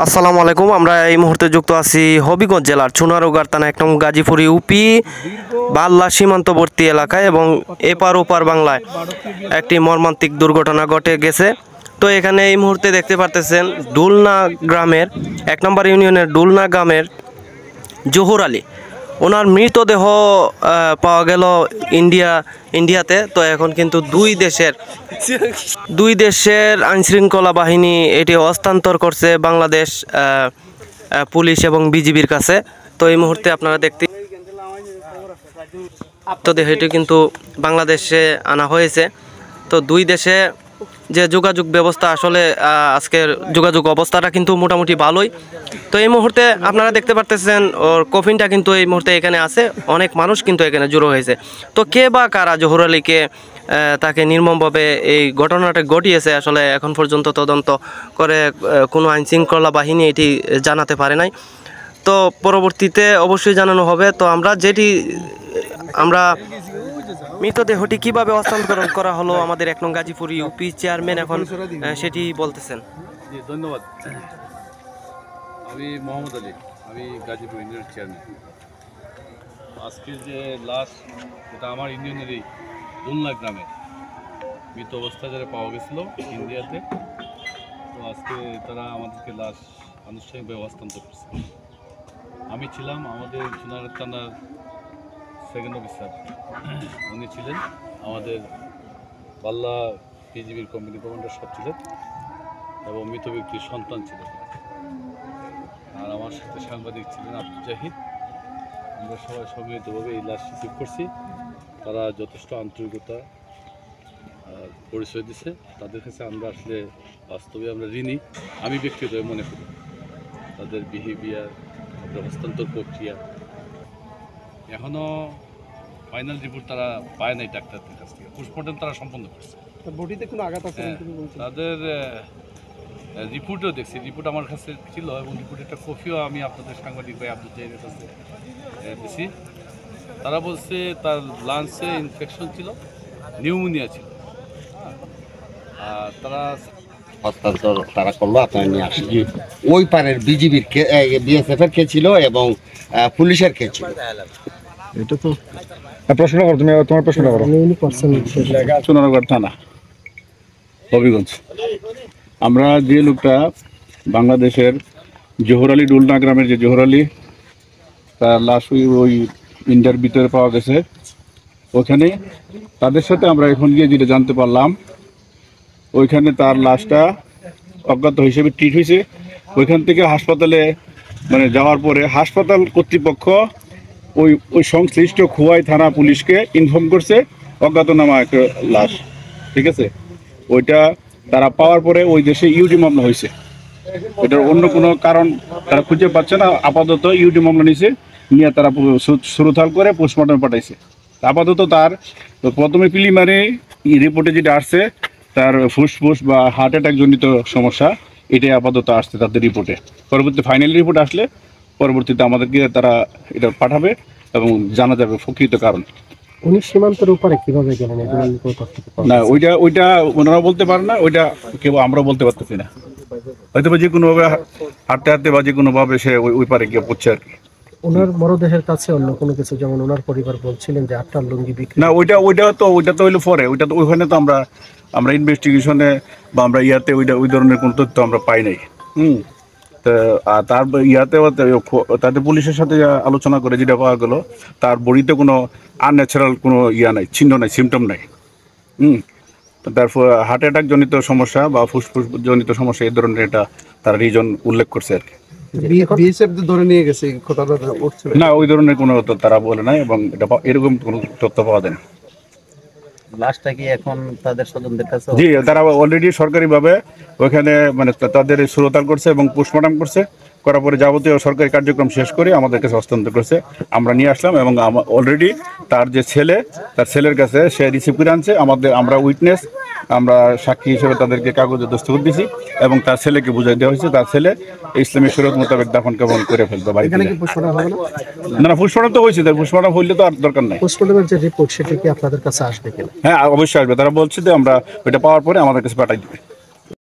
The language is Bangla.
আসসালামু আলাইকুম। আমরা এই মুহূর্তে যুক্ত আছি হবিগঞ্জ জেলার চুনারুঘাট থানা ১ নং গাজীপুর ইউপি বাল্লা সীমান্তবর্তী এলাকায় এবং এপার ওপার বাংলায় একটি মর্মান্তিক দুর্ঘটনা ঘটে গেছে। তো এখানে এই মুহূর্তে দেখতে পারতেছেন ডুলনা গ্রামের ১ নম্বর ইউনিয়নের ডুলনা গ্রামের জহুর আলী, ওনার মৃতদেহ পাওয়া গেল ইন্ডিয়াতে। তো এখন কিন্তু দুই দেশের আইনশৃঙ্খলা বাহিনী এটি হস্তান্তর করছে বাংলাদেশ পুলিশ এবং বিজিবির কাছে। তো এই মুহূর্তে আপনারা দেখতে দেহটি কিন্তু বাংলাদেশে আনা হয়েছে। তো দুই দেশে যে যোগাযোগ ব্যবস্থা, আসলে আজকের যোগাযোগ অবস্থাটা কিন্তু মোটামুটি ভালোই। তো এই মুহূর্তে আপনারা দেখতে পারতেছেন ওর কফিনটা কিন্তু এই মুহূর্তে এখানে আছে, অনেক মানুষ কিন্তু এখানে জড়ো হয়েছে। তো কে বা কারা জহুর আলীকে তাকে নির্মমভাবে এই ঘটনাটা ঘটিয়েছে, আসলে এখন পর্যন্ত তদন্ত করে কোনো আইনশৃঙ্খলা বাহিনী এটি জানাতে পারে নাই। তো পরবর্তীতে অবশ্যই জানানো হবে। তো আমরা মৃতদেহটি কিভাবে হস্তান্তরণ করা হলো আমাদের ১ নং গাজীপুর ইউপি চেয়ারম্যান এখন সেটি বলতেছেন। ধন্যবাদ। আমি মোহাম্মদ আলী, আমি গাজীপুর ইউনিয়নের চেয়ারম্যান। আজকের যে লাশ, এটা আমার ইউনিয়নেরই ডুলনা গ্রামে মৃত অবস্থায় যারা পাওয়া গেছিলো ইন্ডিয়াতে। তো আজকে তারা আমাদেরকে লাশ আনুষ্ঠানিকভাবে হস্তান্তর করছে। আমি ছিলাম, আমাদের চুনারুঘাট থানার সেকেন্ড অফিসার উনি ছিলেন, আমাদের বাল্লা বিজিবির কোম্পানি কমান্ডার সব ছিলেন এবং মৃত ব্যক্তির সন্তান ছিলেন। আর আমার সাথে সাংবাদিক ছিলেন আব্দুল জাহিদ। আমরা সবাই সম্মিলিতভাবে এই লাশ রিসিভ করছি। তারা যথেষ্ট আন্তরিকতা পরিচয় দিছে। তাদের কাছে আমরা আসলে বাস্তবে আমরা ঋণী, আমি ব্যক্তিগতভাবে মনে করি। তাদের বিহেভিয়ার, তাদের হস্তান্তর প্রক্রিয়া, এখনও ফাইনাল রিপোর্ট তারা পায় নাই ডাক্তারদের কাছ থেকে। পোস্টমর্টম তারা সম্পন্ন করছে। বডিতে কোনো আঘাত আছে? তাদের রিপোর্টও দেখছি, রিপোর্ট আমার কাছে ছিল এবং রিপোর্টের একটা কপিও আমি আপনাদের সাংবাদিক ভাই আব্দুল জাহিদের কাছে দিছি। তারা বলছে তার লাংসে ইনফেকশন ছিল, নিউমোনিয়া ছিল। আর হস্তান্তর তারা করলো, আপনারা নিয়ে আসি। ওই পারের বিজিবির বিএসএফ এর কে ছিল এবং পুলিশের কে ছিল? এটা তো প্রশ্ন করো, তুমি তোমার প্রশ্ন করো। চুনারুঘাট থানা হবিগঞ্জ। আমরা যে লোকটা বাংলাদেশের জহুর আলী, ডুলনা গ্রামের যে জহুর আলী, তার লাশ ওই ইন্ডিয়ার ভিতরে পাওয়া গেছে। ওখানে তাদের সাথে আমরা এখন গিয়ে যেটা জানতে পারলাম, ওইখানে তার লাশটা অজ্ঞাত হিসেবে ট্রিট হয়েছে। ওইখান থেকে হাসপাতালে যাওয়ার পরে হাসপাতাল কর্তৃপক্ষ ওই সংশ্লিষ্ট খোয়াই থানা পুলিশকে ইনফর্ম করছে অজ্ঞাতনামা একটা লাশ। ঠিক আছে, ওইটা তারা পাওয়ার পরে ওই দেশে ইউডি মামলা হয়েছে। এটার অন্য কোনো কারণ তারা খুঁজে পাচ্ছে না। আপাতত ইউডি মামলা নিয়ে তারা সুরতাল করে পোস্টমর্টম পাঠাইছে। আপাতত তার প্রথমে প্রিলিমিনারি রিপোর্টে যেটা আসছে, তার ফুসফুস বা হার্ট অ্যাটাক জনিত সমস্যা, এটাই আপাতত আসছে তাদের রিপোর্টে। পরবর্তী ফাইনাল রিপোর্ট আসলে পরবর্তীতে আমাদেরকে তারা এটা পাঠাবে এবং জানা যাবে প্রকৃত কারণ। উনি সীমান্তের উপরে কিভাবে গেলেন? না, ওইটা ওনারা বলতে পারে না, ওইটা কেউ আমরাও বলতে পারতেছি না। হয়তো যে কোনোভাবে হাঁটতে হাঁটতে বা যে কোনোভাবে সে ওই পারে গিয়ে পড়ছে আর কি। ওনার মরদেহের কাছে অন্য কোনো কিছু, যেমন ওনার পরিবার বলছিলেন যে আপনার লুঙ্গি বিক্রি, না ওইটা তো হইলো পরে। ওইটা তো ওইখানে তো আমরা ইনভেস্টিগেশনে বা আমরা ইয়াতে ওই ধরনের কোনো তথ্য আমরা পাই নাই। তার ইয়াতে তাদের পুলিশের সাথে আলোচনা করে যেটা পাওয়া গেল, তার বডিতে কোনো আনন্যাচারাল কোনো নাই, চিহ্ন নাই, সিমটম নাই। তারপর হার্ট অ্যাটাক জনিত সমস্যা বা ফুসফুস জনিত সমস্যা, এই ধরনের এটা তার রিজন উল্লেখ করছে আর কি। ধরে নিয়ে গেছে না, ওই ধরনের কোনো তারা বলে নাই এবং এটা এরকম কোনো তথ্য পাওয়া যায় না। লাশটা কি এখন তাদের স্বজনদের কাছে? জি, তারা অলরেডি সরকারিভাবে ওখানে তাদের সুরতাল করছে এবং পোস্টমর্টম করার পরে যাবতীয় সরকারি কার্যক্রম শেষ করে আমাদের কাছে হস্তান্তর করছে। আমরা নিয়ে আসলাম এবং অলরেডি তার যে ছেলে, তার ছেলের কাছে সে রিসিভ করে আনছে। আমরা উইটনেস, আমরা সাক্ষী হিসেবে তাদেরকে কাগজে দস্তখত দিয়েছি এবং তার ছেলেকে বুঝাই দেওয়া হয়েছে তার ছেলে ইসলামী শরীয়ত মোতাবেক দাফন কাফন করে ফেলবে বাড়িতে। না, পোস্টমর্টম তো হয়েছে, পোস্টমর্টম হইলে তো আর দরকার নাই। পোস্টমর্টমের যে রিপোর্ট, সেটা কি আপনাদের কাছে আসবে কিনা? হ্যাঁ, অবশ্যই আসবে। তারা বলছে যে আমরা ওইটা পাওয়ার পরে আমাদের কাছে পাঠাই দিবে।